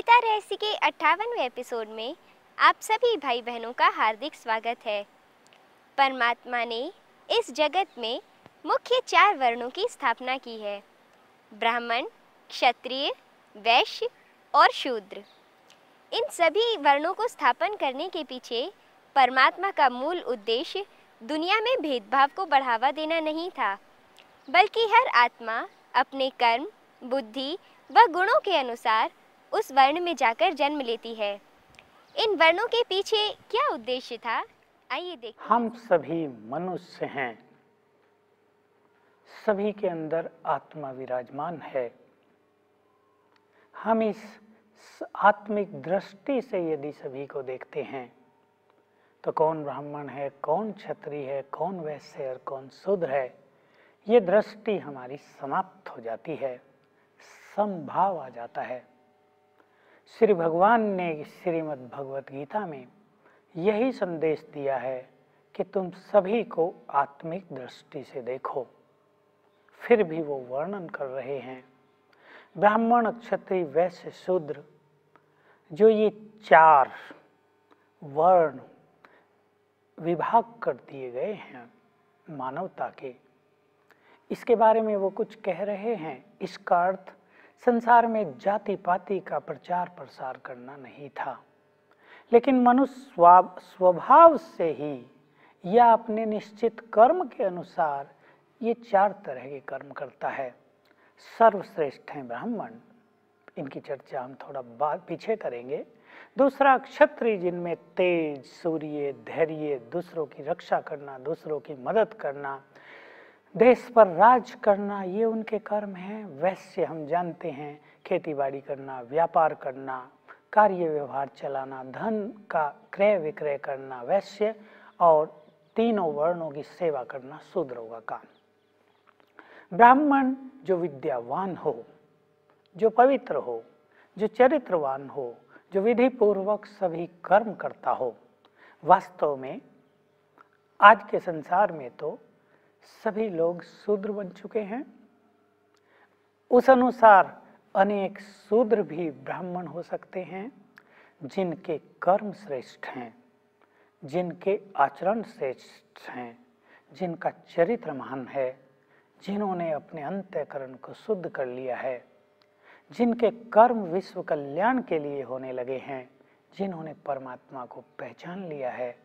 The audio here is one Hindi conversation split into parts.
गीता रहस्य के 58वें एपिसोड में आप सभी भाई बहनों का हार्दिक स्वागत है। परमात्मा ने इस जगत में मुख्य 4 वर्णों की स्थापना की है: ब्राह्मण, क्षत्रिय, वैश्य और शूद्र। इन सभी वर्णों को स्थापन करने के पीछे परमात्मा का मूल उद्देश्य दुनिया में भेदभाव को बढ़ावा देना नहीं था, बल्कि हर आत्मा अपने कर्म, बुद्धि व गुणों के अनुसार उस वर्ण में जाकर जन्म लेती है। इन वर्णों के पीछे क्या उद्देश्य था, आइए देखते हैं। हम सभी मनुष्य हैं, सभी के अंदर आत्मा विराजमान है। हम इस आत्मिक दृष्टि से यदि सभी को देखते हैं तो कौन ब्राह्मण है, कौन क्षत्रिय है, कौन वैश्य है और कौन शूद्र है, ये दृष्टि हमारी समाप्त हो जाती है, समभाव आ जाता है। श्री भगवान ने श्रीमद् भगवत गीता में यही संदेश दिया है कि तुम सभी को आत्मिक दृष्टि से देखो। फिर भी वो वर्णन कर रहे हैं ब्राह्मण, क्षत्रिय, वैश्य, शूद्र, जो ये 4 वर्ण विभाग कर दिए गए हैं मानवता के, इसके बारे में वो कुछ कह रहे हैं। इसका अर्थ संसार में जाति पाति का प्रचार प्रसार करना नहीं था, लेकिन मनुष्य स्वभाव से ही या अपने निश्चित कर्म के अनुसार ये 4 तरह के कर्म करता है। सर्वश्रेष्ठ हैं ब्राह्मण, इनकी चर्चा हम थोड़ा बाद पीछे करेंगे। दूसरा क्षत्रिय, जिनमें तेज, सूर्य, धैर्य, दूसरों की रक्षा करना, दूसरों की मदद करना, देश पर राज करना, ये उनके कर्म हैं। वैश्य हम जानते हैं, खेती बाड़ी करना, व्यापार करना, कार्य व्यवहार चलाना, धन का क्रय विक्रय करना वैश्य, और तीनों वर्णों की सेवा करना शूद्रों का काम। ब्राह्मण जो विद्यावान हो, जो पवित्र हो, जो चरित्रवान हो, जो विधि पूर्वक सभी कर्म करता हो। वास्तव में आज के संसार में तो सभी लोग शूद्र बन चुके हैं। उस अनुसार अनेक शूद्र भी ब्राह्मण हो सकते हैं, जिनके कर्म श्रेष्ठ हैं, जिनके आचरण श्रेष्ठ हैं, जिनका चरित्र महान है, जिन्होंने अपने अंतःकरण को शुद्ध कर लिया है, जिनके कर्म विश्व कल्याण के लिए होने लगे हैं, जिन्होंने परमात्मा को पहचान लिया है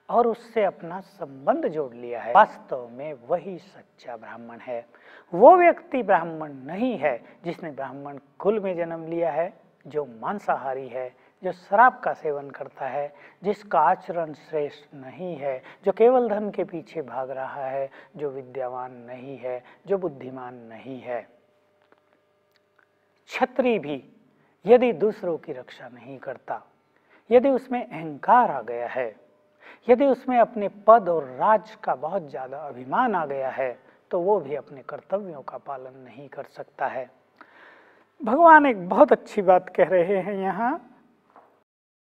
और उससे अपना संबंध जोड़ लिया है। वास्तव में वही सच्चा ब्राह्मण है। वो व्यक्ति ब्राह्मण नहीं है जिसने ब्राह्मण कुल में जन्म लिया है, जो मांसाहारी है, जो शराब का सेवन करता है, जिसका आचरण श्रेष्ठ नहीं है, जो केवल धन के पीछे भाग रहा है, जो विद्यावान नहीं है, जो बुद्धिमान नहीं है। क्षत्रिय भी यदि दूसरों की रक्षा नहीं करता, यदि उसमें अहंकार आ गया है, यदि उसमें अपने पद और राज का बहुत ज्यादा अभिमान आ गया है, तो वो भी अपने कर्तव्यों का पालन नहीं कर सकता है। भगवान एक बहुत अच्छी बात कह रहे हैं यहाँ,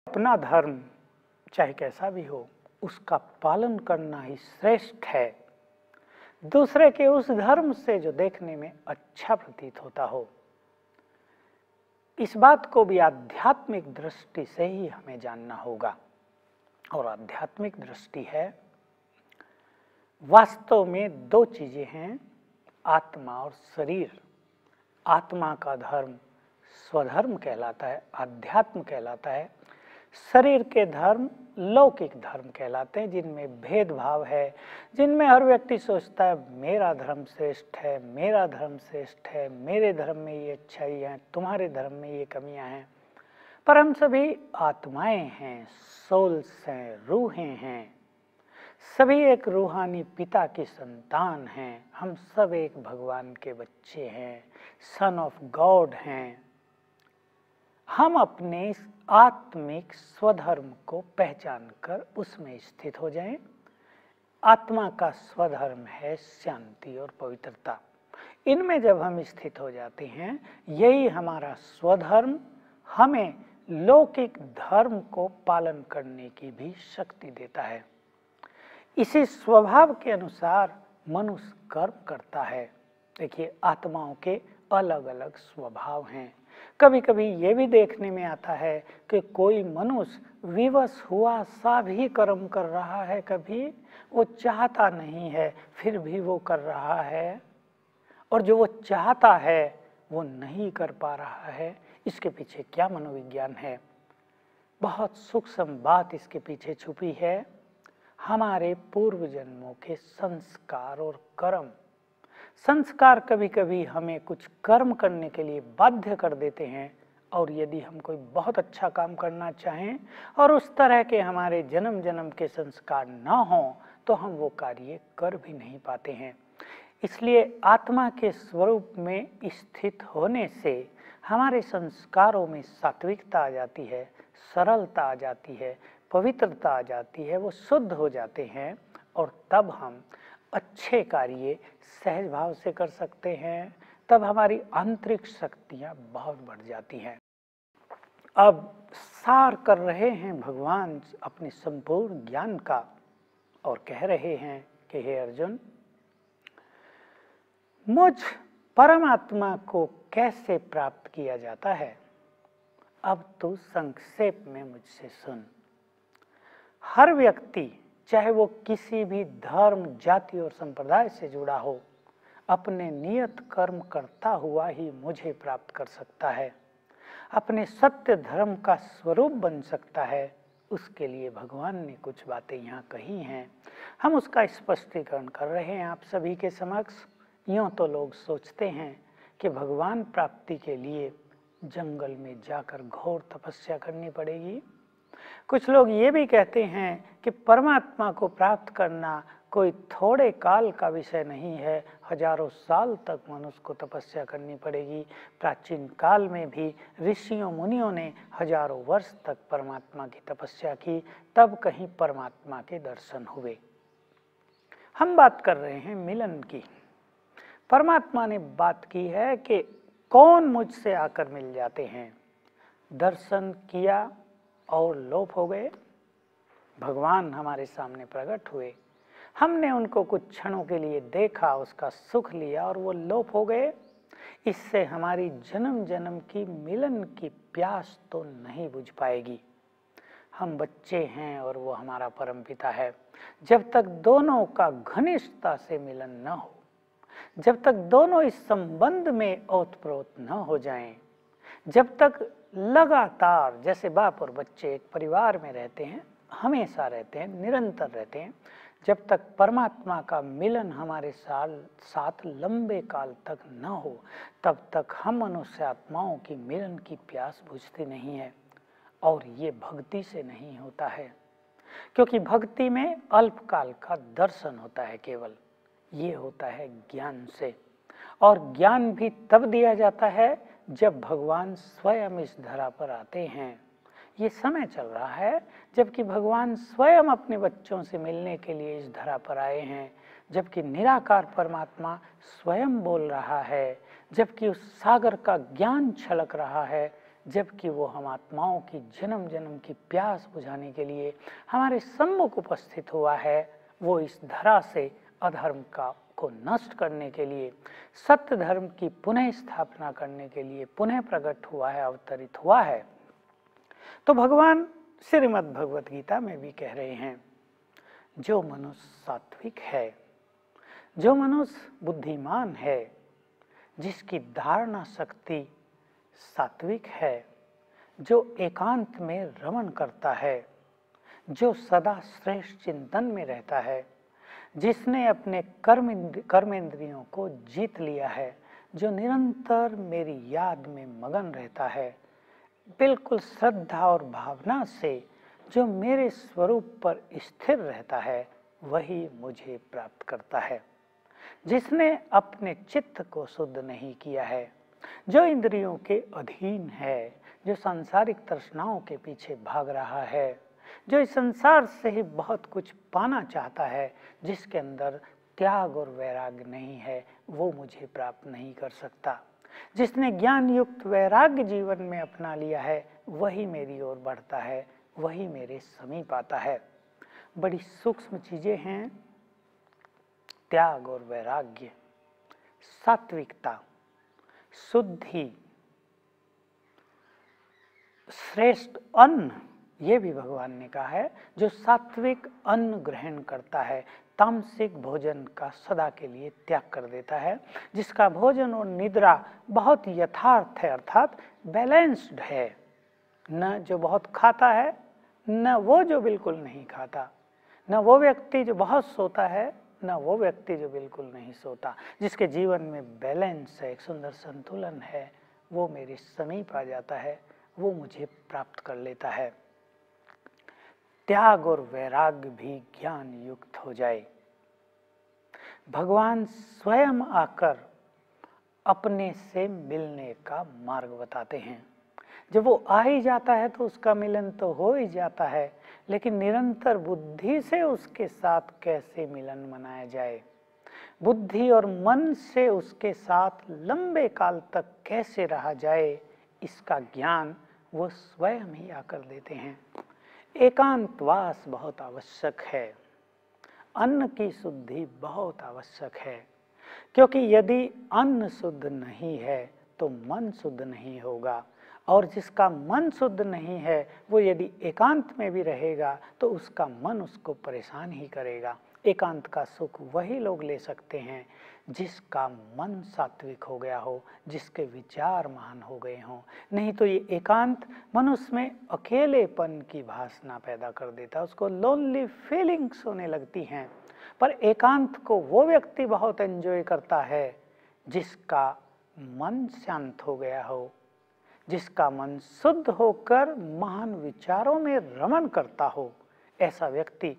अपना धर्म चाहे कैसा भी हो, उसका पालन करना ही श्रेष्ठ है, दूसरे के उस धर्म से जो देखने में अच्छा प्रतीत होता हो। इस बात को भी आध्यात्मिक दृष्टि से ही हमें जानना होगा, और आध्यात्मिक दृष्टि है, वास्तव में 2 चीजें हैं, आत्मा और शरीर। आत्मा का धर्म स्वधर्म कहलाता है, अध्यात्म कहलाता है। शरीर के धर्म लौकिक धर्म कहलाते हैं, जिनमें भेदभाव है, जिनमें हर व्यक्ति सोचता है मेरा धर्म श्रेष्ठ है, मेरा धर्म श्रेष्ठ है, मेरे धर्म में ये अच्छाइयाँ हैं, तुम्हारे धर्म में ये कमियां हैं। पर हम सभी आत्माएं हैं, सोल्स हैं, रूहें हैं, सभी एक रूहानी पिता की संतान हैं। हम सब एक भगवान के बच्चे हैं, सन ऑफ गॉड हैं। हम अपने आत्मिक स्वधर्म को पहचान कर उसमें स्थित हो जाएं। आत्मा का स्वधर्म है शांति और पवित्रता। इनमें जब हम स्थित हो जाते हैं, यही हमारा स्वधर्म हमें लौकिक धर्म को पालन करने की भी शक्ति देता है। इसी स्वभाव के अनुसार मनुष्य कर्म करता है। देखिए, आत्माओं के अलग अलग स्वभाव हैं। कभी कभी ये भी देखने में आता है कि कोई मनुष्य विवश हुआ सा भी कर्म कर रहा है, कभी वो चाहता नहीं है फिर भी वो कर रहा है, और जो वो चाहता है वो नहीं कर पा रहा है। इसके पीछे क्या मनोविज्ञान है? बहुत सूक्ष्म बात इसके पीछे छुपी है। हमारे पूर्व जन्मों के संस्कार और कर्म। संस्कार कभी कभी हमें कुछ कर्म करने के लिए बाध्य कर देते हैं, और यदि हम कोई बहुत अच्छा काम करना चाहें और उस तरह के हमारे जन्म जन्म के संस्कार न हों तो हम वो कार्य कर भी नहीं पाते हैं। इसलिए आत्मा के स्वरूप में स्थित होने से हमारे संस्कारों में सात्विकता आ जाती है, सरलता आ जाती है, पवित्रता आ जाती है, वो शुद्ध हो जाते हैं, और तब हम अच्छे कार्य सहज भाव से कर सकते हैं। तब हमारी आंतरिक शक्तियाँ बहुत बढ़ जाती हैं। अब सार कर रहे हैं भगवान अपने संपूर्ण ज्ञान का, और कह रहे हैं कि हे अर्जुन, मुझ परमात्मा को कैसे प्राप्त किया जाता है, अब तू संक्षेप में मुझसे सुन। हर व्यक्ति, चाहे वो किसी भी धर्म, जाति और संप्रदाय से जुड़ा हो, अपने नियत कर्म करता हुआ ही मुझे प्राप्त कर सकता है, अपने सत्य धर्म का स्वरूप बन सकता है। उसके लिए भगवान ने कुछ बातें यहाँ कही हैं, हम उसका स्पष्टीकरण कर रहे हैं आप सभी के समक्ष। यूँ तो लोग सोचते हैं कि भगवान प्राप्ति के लिए जंगल में जाकर घोर तपस्या करनी पड़ेगी। कुछ लोग ये भी कहते हैं कि परमात्मा को प्राप्त करना कोई थोड़े काल का विषय नहीं है, हजारों साल तक मनुष्य को तपस्या करनी पड़ेगी। प्राचीन काल में भी ऋषियों मुनियों ने हजारों वर्ष तक परमात्मा की तपस्या की, तब कहीं परमात्मा के दर्शन हुए। हम बात कर रहे हैं मिलन की। परमात्मा ने बात की है कि कौन मुझसे आकर मिल जाते हैं। दर्शन किया और लोप हो गए। भगवान हमारे सामने प्रकट हुए, हमने उनको कुछ क्षणों के लिए देखा, उसका सुख लिया और वो लोप हो गए। इससे हमारी जन्म जन्म की मिलन की प्यास तो नहीं बुझ पाएगी। हम बच्चे हैं और वो हमारा परमपिता है। जब तक दोनों का घनिष्ठता से मिलन न हो, जब तक दोनों इस संबंध में ओतप्रोत न हो जाएं, जब तक लगातार, जैसे बाप और बच्चे एक परिवार में रहते हैं, हमेशा रहते हैं, निरंतर रहते हैं, जब तक परमात्मा का मिलन हमारे साथ लंबे काल तक न हो, तब तक हम मनुष्य आत्माओं की मिलन की प्यास बुझती नहीं है। और ये भक्ति से नहीं होता है, क्योंकि भक्ति में अल्पकाल का दर्शन होता है केवल। ये होता है ज्ञान से, और ज्ञान भी तब दिया जाता है जब भगवान स्वयं इस धरा पर आते हैं। ये समय चल रहा है जबकि भगवान स्वयं अपने बच्चों से मिलने के लिए इस धरा पर आए हैं, जबकि निराकार परमात्मा स्वयं बोल रहा है, जबकि उस सागर का ज्ञान छलक रहा है, जबकि वो हम आत्माओं की जन्म जन्म की प्यास बुझाने के लिए हमारे सम्मुख उपस्थित हुआ है। वो इस धरा से अधर्म को नष्ट करने के लिए, सत्य धर्म की पुनः स्थापना करने के लिए पुनः प्रकट हुआ है, अवतरित हुआ है। तो भगवान श्रीमद् भगवत गीता में भी कह रहे हैं, जो मनुष्य सात्विक है, जो मनुष्य बुद्धिमान है, जिसकी धारणा शक्ति सात्विक है, जो एकांत में रमण करता है, जो सदा श्रेष्ठ चिंतन में रहता है, जिसने अपने कर्मेंद्रियों को जीत लिया है, जो निरंतर मेरी याद में मगन रहता है, बिल्कुल श्रद्धा और भावना से जो मेरे स्वरूप पर स्थिर रहता है, वही मुझे प्राप्त करता है। जिसने अपने चित्त को शुद्ध नहीं किया है, जो इंद्रियों के अधीन है, जो सांसारिक तृष्णाओं के पीछे भाग रहा है, जो इस संसार से ही बहुत कुछ पाना चाहता है, जिसके अंदर त्याग और वैराग्य नहीं है, वो मुझे प्राप्त नहीं कर सकता। जिसने ज्ञान युक्त वैराग्य जीवन में अपना लिया है, वही मेरी ओर बढ़ता है, वही मेरे समीप आता है। बड़ी सूक्ष्म चीजें हैं त्याग और वैराग्य, सात्विकता, शुद्धि, श्रेष्ठ अन्न, ये भी भगवान ने कहा है, जो सात्विक अन्न ग्रहण करता है, तामसिक भोजन का सदा के लिए त्याग कर देता है, जिसका भोजन और निद्रा बहुत यथार्थ है, अर्थात बैलेंस्ड है, न जो बहुत खाता है न वो जो बिल्कुल नहीं खाता, न वो व्यक्ति जो बहुत सोता है न वो व्यक्ति जो बिल्कुल नहीं सोता, जिसके जीवन में बैलेंस है, एक सुंदर संतुलन है, वो मेरे समीप आ जाता है, वो मुझे प्राप्त कर लेता है। त्याग और वैराग्य भी ज्ञान युक्त हो जाए। भगवान स्वयं आकर अपने से मिलने का मार्ग बताते हैं। जब वो आ ही जाता है तो उसका मिलन तो हो ही जाता है, लेकिन निरंतर बुद्धि से उसके साथ कैसे मिलन मनाया जाए, बुद्धि और मन से उसके साथ लंबे काल तक कैसे रहा जाए, इसका ज्ञान वो स्वयं ही आकर देते हैं। एकांतवास बहुत आवश्यक है, अन्न की शुद्धि बहुत आवश्यक है, क्योंकि यदि अन्न शुद्ध नहीं है तो मन शुद्ध नहीं होगा, और जिसका मन शुद्ध नहीं है वो यदि एकांत में भी रहेगा तो उसका मन उसको परेशान ही करेगा। एकांत का सुख वही लोग ले सकते हैं जिसका मन सात्विक हो गया हो, जिसके विचार महान हो गए हों, नहीं तो ये एकांत मनुष्य में अकेलेपन की भावना पैदा कर देता है, उसको लोनली फीलिंग्स होने लगती हैं। पर एकांत को वो व्यक्ति बहुत एंजॉय करता है जिसका मन शांत हो गया हो, जिसका मन शुद्ध होकर महान विचारों में रमण करता हो। ऐसा व्यक्ति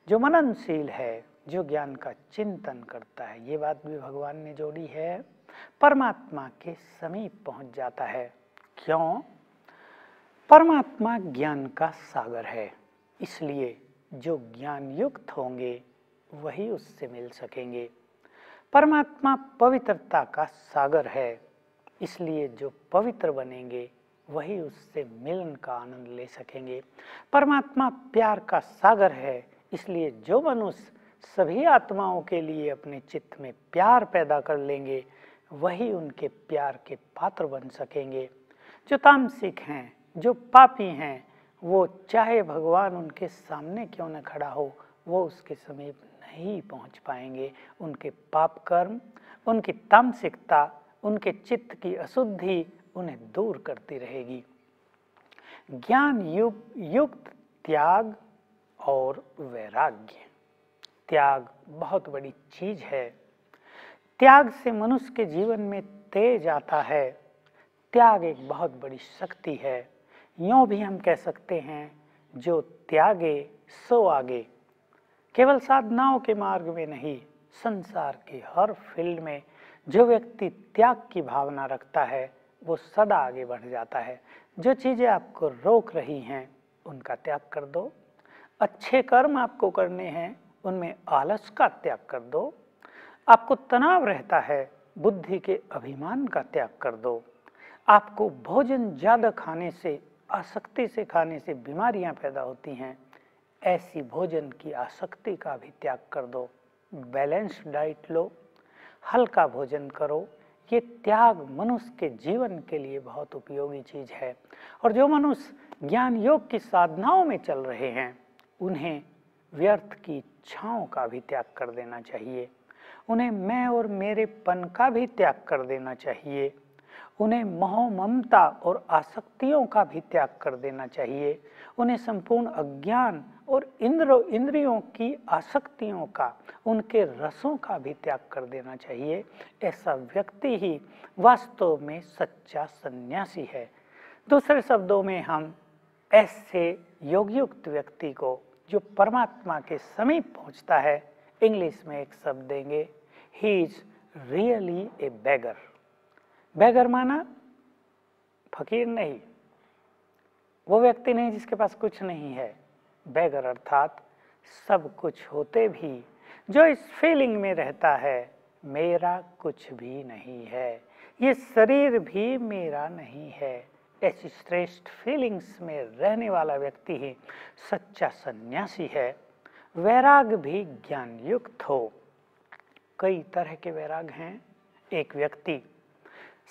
जो मननशील है, जो ज्ञान का चिंतन करता है, ये बात भी भगवान ने जोड़ी है, परमात्मा के समीप पहुंच जाता है। क्यों? परमात्मा ज्ञान का सागर है, इसलिए जो ज्ञान युक्त होंगे वही उससे मिल सकेंगे। परमात्मा पवित्रता का सागर है, इसलिए जो पवित्र बनेंगे वही उससे मिलन का आनंद ले सकेंगे। परमात्मा प्यार का सागर है, इसलिए जो मनुष्य सभी आत्माओं के लिए अपने चित्त में प्यार पैदा कर लेंगे वही उनके प्यार के पात्र बन सकेंगे। जो तामसिक हैं, जो पापी हैं, वो चाहे भगवान उनके सामने क्यों न खड़ा हो, वो उसके समीप नहीं पहुंच पाएंगे। उनके पाप कर्म, उनकी तामसिकता, उनके चित्त की अशुद्धि उन्हें दूर करती रहेगी। ज्ञान युक्त त्याग और वैराग्य। त्याग बहुत बड़ी चीज है। त्याग से मनुष्य के जीवन में तेज आता है। त्याग एक बहुत बड़ी शक्ति है। यूं भी हम कह सकते हैं, जो त्यागे सो आगे। केवल साधनाओं के मार्ग में नहीं, संसार के हर फील्ड में जो व्यक्ति त्याग की भावना रखता है वो सदा आगे बढ़ जाता है। जो चीजें आपको रोक रही हैं उनका त्याग कर दो। अच्छे कर्म आपको करने हैं, उनमें आलस का त्याग कर दो। आपको तनाव रहता है, बुद्धि के अभिमान का त्याग कर दो। आपको भोजन ज्यादा खाने से, आसक्ति से खाने से बीमारियां पैदा होती हैं, ऐसी भोजन की आसक्ति का भी त्याग कर दो। बैलेंस डाइट लो, हल्का भोजन करो। ये त्याग मनुष्य के जीवन के लिए बहुत उपयोगी चीज है। और जो मनुष्य ज्ञान योग की साधनाओं में चल रहे हैं उन्हें व्यर्थ की इच्छाओं का भी त्याग कर देना चाहिए। उन्हें मैं और मेरेपन का भी त्याग कर देना चाहिए। उन्हें मोह ममता और आसक्तियों का भी त्याग कर देना चाहिए। उन्हें संपूर्ण अज्ञान और इंद्रियों की आसक्तियों का, उनके रसों का भी त्याग कर देना चाहिए। ऐसा व्यक्ति ही वास्तव में सच्चा सन्यासी है। दूसरे शब्दों में हम ऐसे योगयुक्त व्यक्ति को जो परमात्मा के समीप पहुंचता है, इंग्लिश में एक शब्द देंगे, ही इज रियली ए बेगर। बेगर माना फकीर नहीं, वो व्यक्ति नहीं जिसके पास कुछ नहीं है। बेगर अर्थात सब कुछ होते भी जो इस फीलिंग में रहता है, मेरा कुछ भी नहीं है, ये शरीर भी मेरा नहीं है। ऐसी श्रेष्ठ फीलिंग्स में रहने वाला व्यक्ति ही सच्चा सन्यासी है। वैराग भी ज्ञान युक्त हो। कई तरह के वैराग हैं। एक व्यक्ति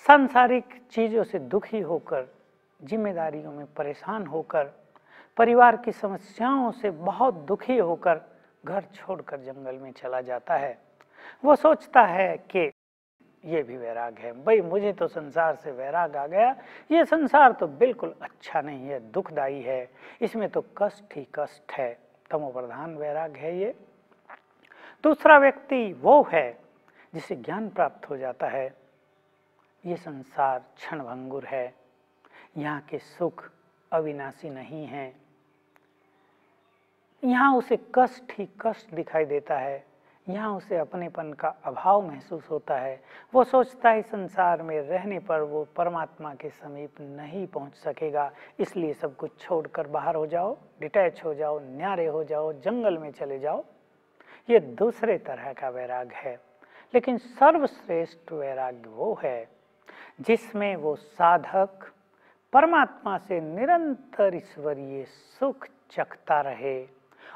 सांसारिक चीजों से दुखी होकर जिम्मेदारियों में परेशान होकर, परिवार की समस्याओं से बहुत दुखी होकर घर छोड़कर जंगल में चला जाता है। वो सोचता है कि ये भी वैराग है, भाई मुझे तो संसार से वैराग आ गया, ये संसार तो बिल्कुल अच्छा नहीं है, दुखदाई है, इसमें तो कष्ट ही कष्ट है। तमोप्रधान वैराग है ये। दूसरा व्यक्ति वो है जिसे ज्ञान प्राप्त हो जाता है, ये संसार क्षणभंगुर है, यहाँ के सुख अविनाशी नहीं है, यहाँ उसे कष्ट ही कष्ट दिखाई देता है, यहाँ उसे अपनेपन का अभाव महसूस होता है। वो सोचता है संसार में रहने पर वो परमात्मा के समीप नहीं पहुँच सकेगा, इसलिए सब कुछ छोड़कर बाहर हो जाओ, डिटैच हो जाओ, न्यारे हो जाओ, जंगल में चले जाओ। ये दूसरे तरह का वैराग है। लेकिन सर्वश्रेष्ठ वैराग वो है जिसमें वो साधक परमात्मा से निरंतर ईश्वरीय सुख चखता रहे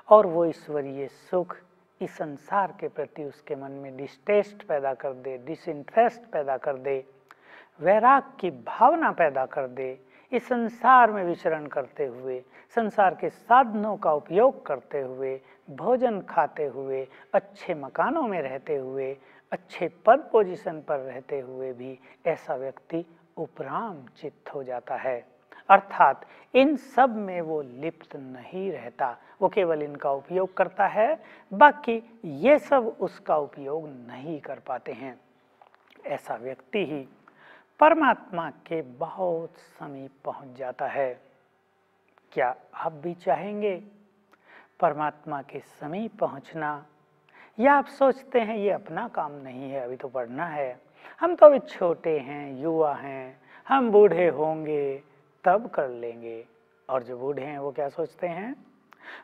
और वो ईश्वरीय सुख इस संसार के प्रति उसके मन में डिस्टेस्ट पैदा कर दे, डिसइंटरेस्ट पैदा कर दे, वैराग की भावना पैदा कर दे। इस संसार में विचरण करते हुए, संसार के साधनों का उपयोग करते हुए, भोजन खाते हुए, अच्छे मकानों में रहते हुए, अच्छे पद पोजीशन पर रहते हुए भी ऐसा व्यक्ति उपराम चित्त हो जाता है। अर्थात इन सब में वो लिप्त नहीं रहता, वो केवल इनका उपयोग करता है, बाकी ये सब उसका उपयोग नहीं कर पाते हैं। ऐसा व्यक्ति ही परमात्मा के बहुत समीप पहुंच जाता है। क्या आप भी चाहेंगे परमात्मा के समीप पहुंचना, या आप सोचते हैं ये अपना काम नहीं है, अभी तो पढ़ना है, हम तो अभी छोटे हैं, युवा हैं, हम बूढ़े होंगे तब कर लेंगे। और जो बूढ़े हैं वो क्या सोचते हैं?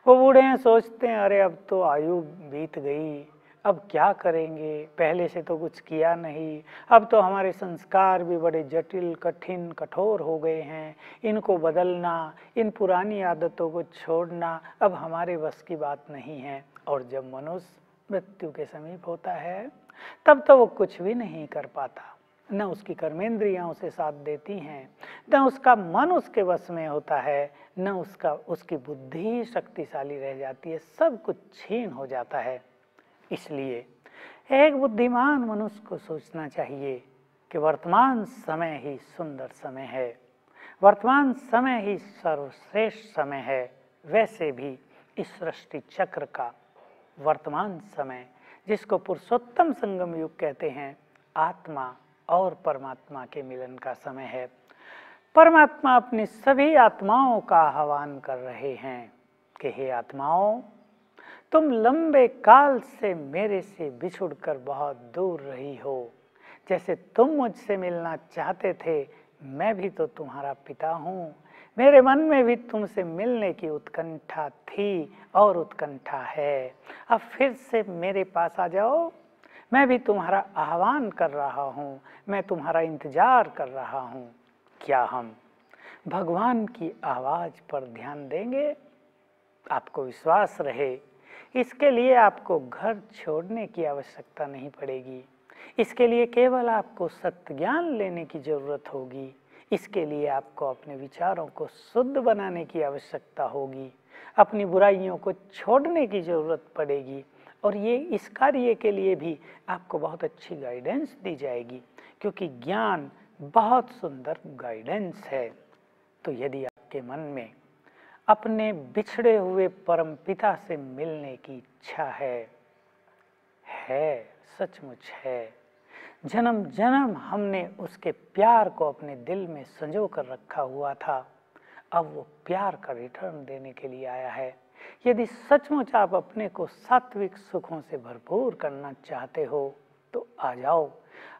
वो बूढ़े हैं सोचते हैं अरे अब तो आयु बीत गई, अब क्या करेंगे, पहले से तो कुछ किया नहीं, अब तो हमारे संस्कार भी बड़े जटिल, कठिन, कठोर हो गए हैं, इनको बदलना, इन पुरानी आदतों को छोड़ना अब हमारे बस की बात नहीं है। और जब मनुष्य मृत्यु के समीप होता है तब तो वो कुछ भी नहीं कर पाता, न उसकी कर्मेंद्रियां उसे साथ देती हैं, न उसका मन उसके वश में होता है, न उसकी बुद्धि शक्तिशाली रह जाती है, सब कुछ छीन हो जाता है। इसलिए एक बुद्धिमान मनुष्य को सोचना चाहिए कि वर्तमान समय ही सुंदर समय है, वर्तमान समय ही सर्वश्रेष्ठ समय है। वैसे भी इस सृष्टि चक्र का वर्तमान समय, जिसको पुरुषोत्तम संगम युग कहते हैं, आत्मा और परमात्मा के मिलन का समय है। परमात्मा अपनी सभी आत्माओं का आह्वान कर रहे हैं कि हे आत्माओं, तुम लंबे काल से मेरे से बिछुड़कर बहुत दूर रही हो, जैसे तुम मुझसे मिलना चाहते थे, मैं भी तो तुम्हारा पिता हूँ, मेरे मन में भी तुमसे मिलने की उत्कंठा थी और उत्कंठा है। अब फिर से मेरे पास आ जाओ, मैं भी तुम्हारा आह्वान कर रहा हूँ, मैं तुम्हारा इंतजार कर रहा हूँ। क्या हम भगवान की आवाज़ पर ध्यान देंगे? आपको विश्वास रहे, इसके लिए आपको घर छोड़ने की आवश्यकता नहीं पड़ेगी, इसके लिए केवल आपको सत्य ज्ञान लेने की ज़रूरत होगी, इसके लिए आपको अपने विचारों को शुद्ध बनाने की आवश्यकता होगी, अपनी बुराइयों को छोड़ने की ज़रूरत पड़ेगी। और ये इस कार्य के लिए भी आपको बहुत अच्छी गाइडेंस दी जाएगी, क्योंकि ज्ञान बहुत सुंदर गाइडेंस है। तो यदि आपके मन में अपने बिछड़े हुए परमपिता से मिलने की इच्छा है, सचमुच है, जन्म जन्म हमने उसके प्यार को अपने दिल में संजो कर रखा हुआ था, अब वो प्यार का रिटर्न देने के लिए आया है। यदि सचमुच आप अपने को सात्विक सुखों से भरपूर करना चाहते हो तो आ जाओ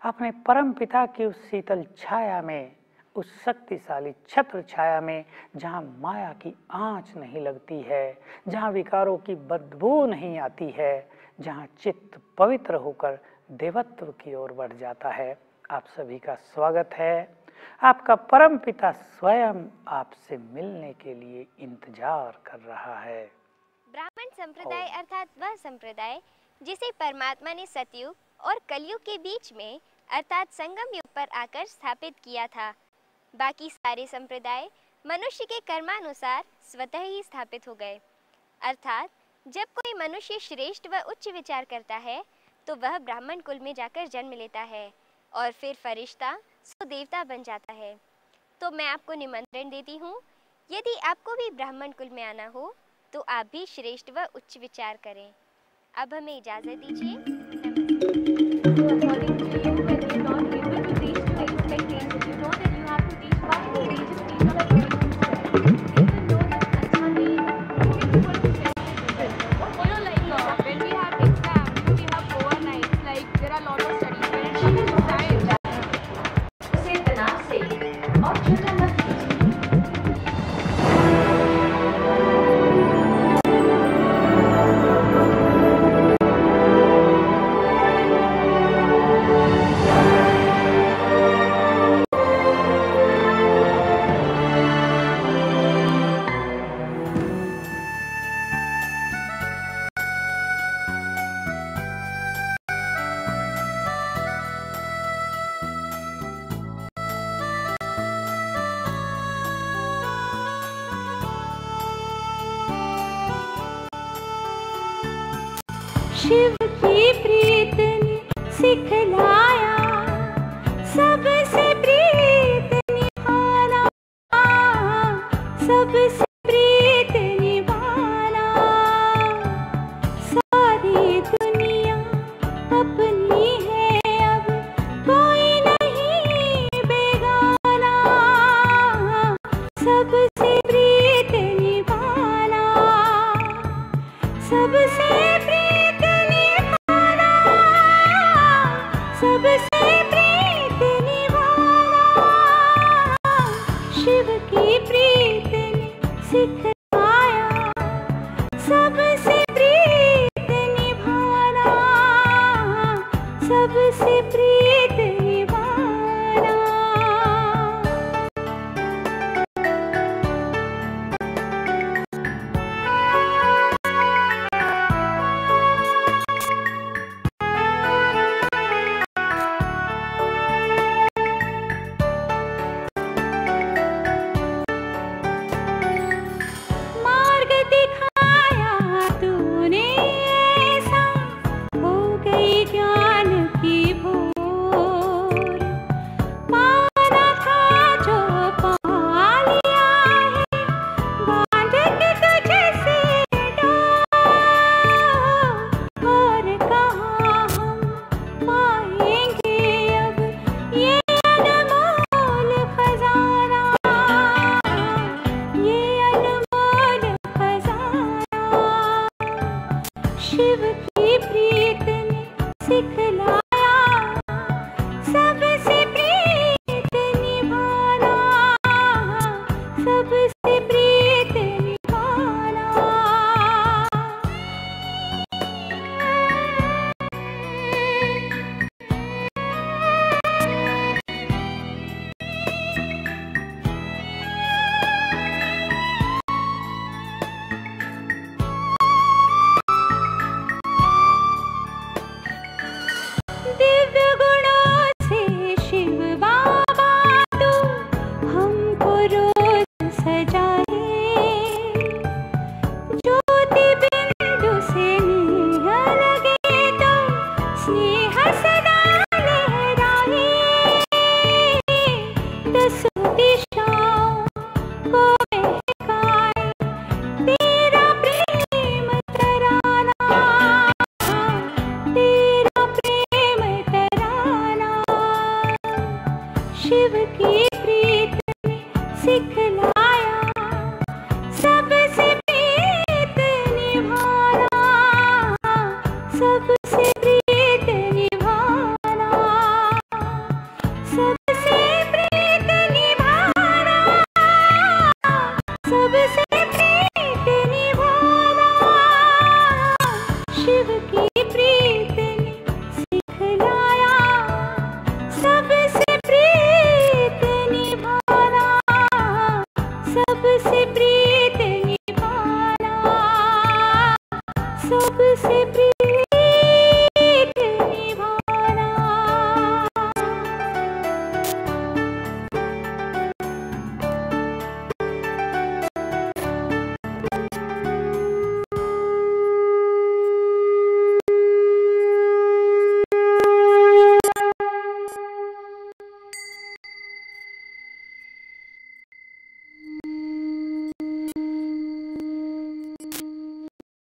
अपने परम पिता की उस शीतल छाया में, उस शक्तिशाली छत्र छाया में, जहाँ माया की आंच नहीं लगती है, जहाँ विकारों की बदबू नहीं आती है, जहाँ चित्त पवित्र होकर देवत्व की ओर बढ़ जाता है। आप सभी का स्वागत है। आपका परम पिता स्वयं आपसे मिलने के लिए इंतजार कर रहा है। ब्राह्मण संप्रदाय अर्थात वह संप्रदाय जिसे परमात्मा ने सतयुग और कलयुग के बीच में अर्थात संगम युग पर आकर स्थापित किया था। बाकी सारे संप्रदाय मनुष्य के कर्मानुसार स्वतः ही स्थापित हो गए। अर्थात जब कोई मनुष्य श्रेष्ठ व उच्च विचार करता है तो वह ब्राह्मण कुल में जाकर जन्म लेता है और फिर फरिश्ता सो देवता बन जाता है। तो मैं आपको निमंत्रण देती हूँ, यदि आपको भी ब्राह्मण कुल में आना हो तो आप भी श्रेष्ठ व उच्च विचार करें। अब हमें इजाज़त दीजिए। शिव की प्रीत ने सिखलाया, सबसे प्रीत निभाना, सबसे प्रीत निभाना। सारी दुनिया अपनी है, अब कोई नहीं बेगाना, सबसे प्रीत निभाना, सबसे सबसे प्रीत निभाना। शिव की प्रीत ने सिखलाया, सबसे प्रीत निभाना, सबसे प्रीत निभाना। शिव